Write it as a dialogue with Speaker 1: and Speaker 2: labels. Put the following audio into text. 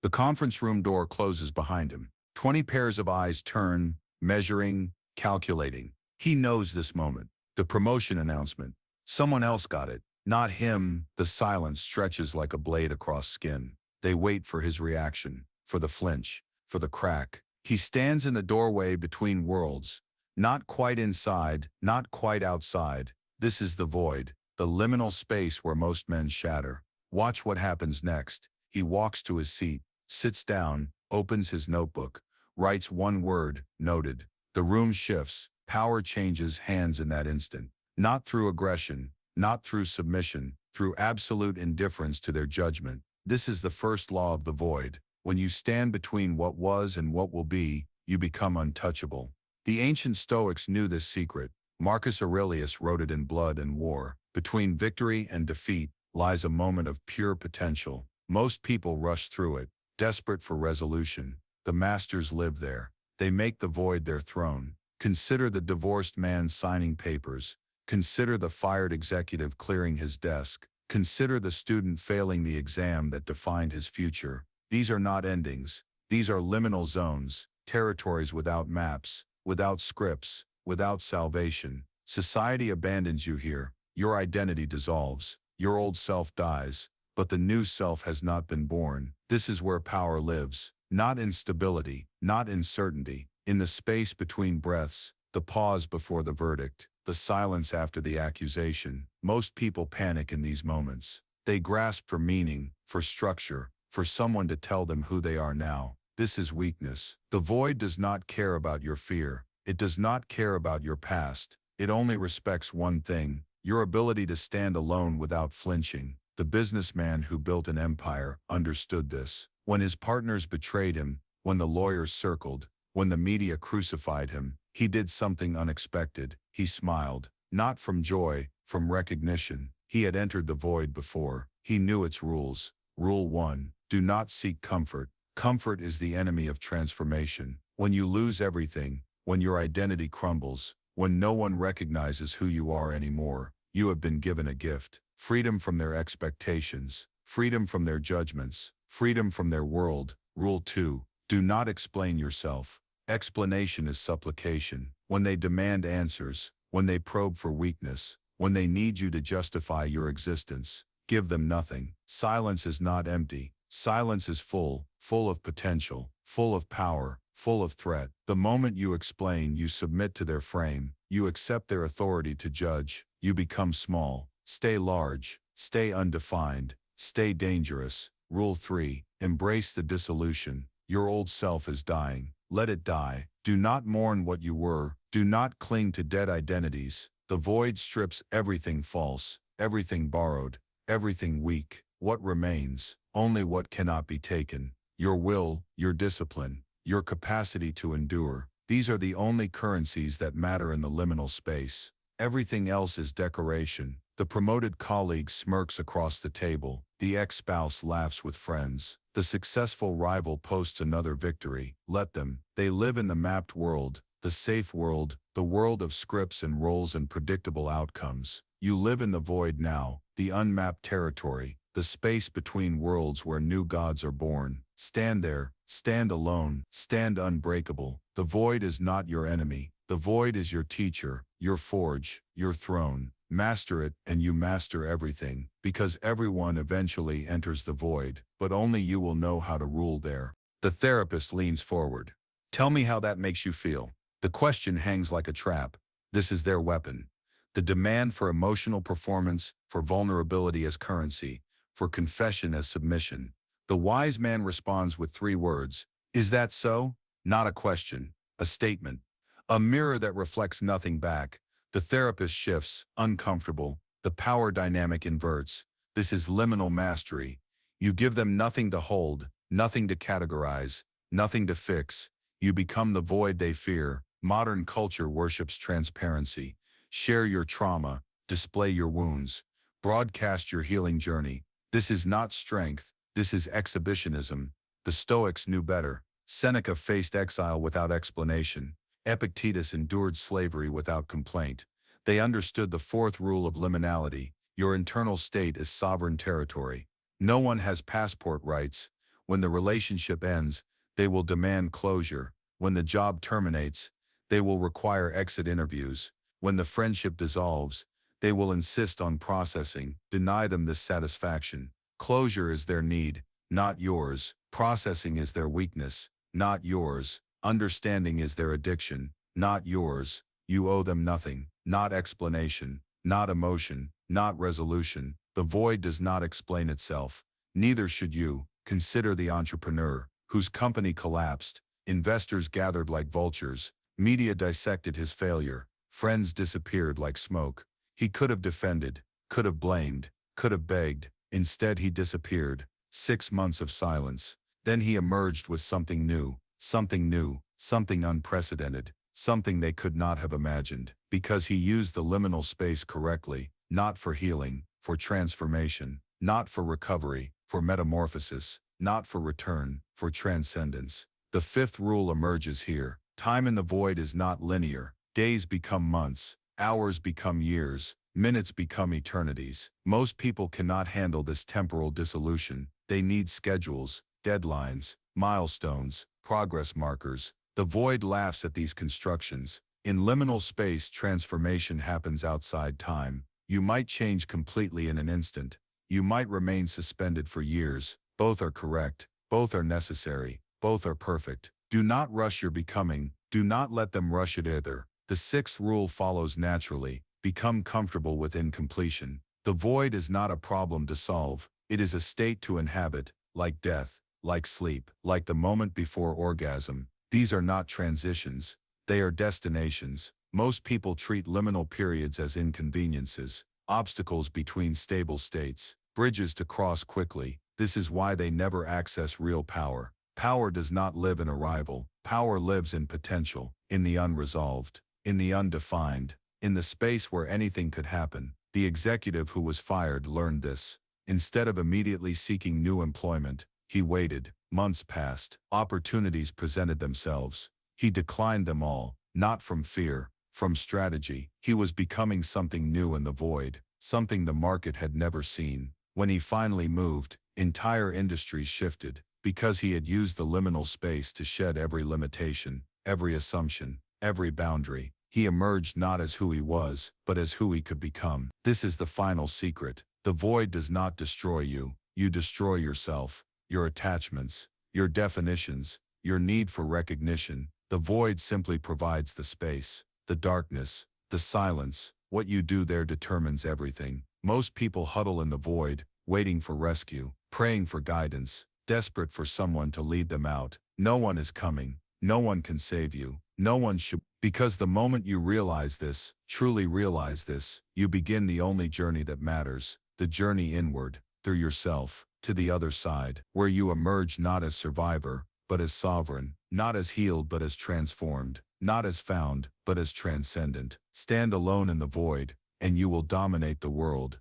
Speaker 1: The conference room door closes behind him. 20 pairs of eyes turn, measuring, calculating. He knows this moment. The promotion announcement. Someone else got it. Not him. The silence stretches like a blade across skin. They wait for his reaction, for the flinch, for the crack. He stands in the doorway between worlds. Not quite inside, not quite outside. This is the void, the liminal space where most men shatter. Watch what happens next. He walks to his seat, sits down, opens his notebook, writes one word, noted. The room shifts. Power changes hands in that instant. Not through aggression, not through submission, through absolute indifference to their judgment. This is the first law of the void. When you stand between what was and what will be, you become untouchable. The ancient Stoics knew this secret. Marcus Aurelius wrote it in Blood and War. Between victory and defeat lies a moment of pure potential. Most people rush through it, desperate for resolution. The masters live there. They make the void their throne. Consider the divorced man signing papers. Consider the fired executive clearing his desk. Consider the student failing the exam that defined his future. These are not endings. These are liminal zones, territories without maps, without scripts, without salvation. Society abandons you here. Your identity dissolves. Your old self dies, but the new self has not been born. This is where power lives, not in stability, not in certainty, in the space between breaths, the pause before the verdict, the silence after the accusation. Most people panic in these moments. They grasp for meaning, for structure, for someone to tell them who they are now. This is weakness. The void does not care about your fear. It does not care about your past. It only respects one thing: your ability to stand alone without flinching. The businessman who built an empire understood this. When his partners betrayed him, when the lawyers circled, when the media crucified him, he did something unexpected. He smiled, not from joy, from recognition. He had entered the void before. He knew its rules. Rule 1. Do not seek comfort. Comfort is the enemy of transformation. When you lose everything, when your identity crumbles, when no one recognizes who you are anymore, you have been given a gift. Freedom from their expectations, freedom from their judgments, freedom from their world. Rule 2. Do not explain yourself. Explanation is supplication. When they demand answers, when they probe for weakness, when they need you to justify your existence, give them nothing. Silence is not empty. Silence is full, full of potential, full of power, full of threat. The moment you explain, you submit to their frame. You accept their authority to judge. You become small. Stay large. Stay undefined. Stay dangerous. Rule 3. Embrace the dissolution. Your old self is dying. Let it die. Do not mourn what you were. Do not cling to dead identities. The void strips everything false, everything borrowed, everything weak. What remains? Only what cannot be taken. Your will, your discipline, your capacity to endure. These are the only currencies that matter in the liminal space. Everything else is decoration. The promoted colleague smirks across the table. The ex-spouse laughs with friends. The successful rival posts another victory. Let them. They live in the mapped world, the safe world, the world of scripts and roles and predictable outcomes. You live in the void now, the unmapped territory, the space between worlds where new gods are born. Stand there, stand alone, stand unbreakable. The void is not your enemy. The void is your teacher, your forge, your throne. Master it, and you master everything, because everyone eventually enters the void, but only you will know how to rule there. The therapist leans forward. Tell me how that makes you feel. The question hangs like a trap. This is their weapon. The demand for emotional performance, for vulnerability as currency, for confession as submission. The wise man responds with 3 words. Is that so? Not a question, a statement. A mirror that reflects nothing back. The therapist shifts, uncomfortable. The power dynamic inverts. This is liminal mastery. You give them nothing to hold, nothing to categorize, nothing to fix. You become the void they fear. Modern culture worships transparency. Share your trauma, display your wounds, broadcast your healing journey. This is not strength. This is exhibitionism. The Stoics knew better. Seneca faced exile without explanation. Epictetus endured slavery without complaint. They understood the 4th rule of liminality. Your internal state is sovereign territory. No one has passport rights. When the relationship ends, they will demand closure. When the job terminates, they will require exit interviews. When the friendship dissolves, they will insist on processing. Deny them this satisfaction. Closure is their need, not yours. Processing is their weakness, not yours. Understanding is their addiction, not yours. You owe them nothing, not explanation, not emotion, not resolution. The void does not explain itself. Neither should you. Consider the entrepreneur, whose company collapsed. Investors gathered like vultures. Media dissected his failure. Friends disappeared like smoke. He could have defended, could have blamed, could have begged. Instead he disappeared. 6 months of silence. Then he emerged with something new, something unprecedented, something they could not have imagined, because he used the liminal space correctly, not for healing, for transformation, not for recovery, for metamorphosis, not for return, for transcendence. The fifth rule emerges here. Time in the void is not linear. Days become months, hours become years, minutes become eternities. Most people cannot handle this temporal dissolution. They need schedules, deadlines, milestones, progress markers. The void laughs at these constructions. In liminal space, transformation happens outside time. You might change completely in an instant. You might remain suspended for years. Both are correct. Both are necessary. Both are perfect. Do not rush your becoming. Do not let them rush it either. The sixth rule follows naturally. Become comfortable with incompletion. The void is not a problem to solve. It is a state to inhabit, like death, like sleep, like the moment before orgasm. These are not transitions. They are destinations. Most people treat liminal periods as inconveniences, obstacles between stable states, bridges to cross quickly. This is why they never access real power. Power does not live in arrival. Power lives in potential, in the unresolved, in the undefined, in the space where anything could happen. The executive who was fired learned this. Instead of immediately seeking new employment, he waited. Months passed. Opportunities presented themselves. He declined them all, not from fear, from strategy. He was becoming something new in the void, something the market had never seen. When he finally moved, entire industries shifted, because he had used the liminal space to shed every limitation, every assumption, every boundary. He emerged not as who he was, but as who he could become. This is the final secret. The void does not destroy you. You destroy yourself, your attachments, your definitions, your need for recognition. The void simply provides the space, the darkness, the silence. What you do there determines everything. Most people huddle in the void, waiting for rescue, praying for guidance, desperate for someone to lead them out. No one is coming. No one can save you. No one should. Because the moment you realize this, truly realize this, you begin the only journey that matters, the journey inward, through yourself, to the other side, where you emerge not as survivor, but as sovereign, not as healed but as transformed, not as found, but as transcendent. Stand alone in the void, and you will dominate the world.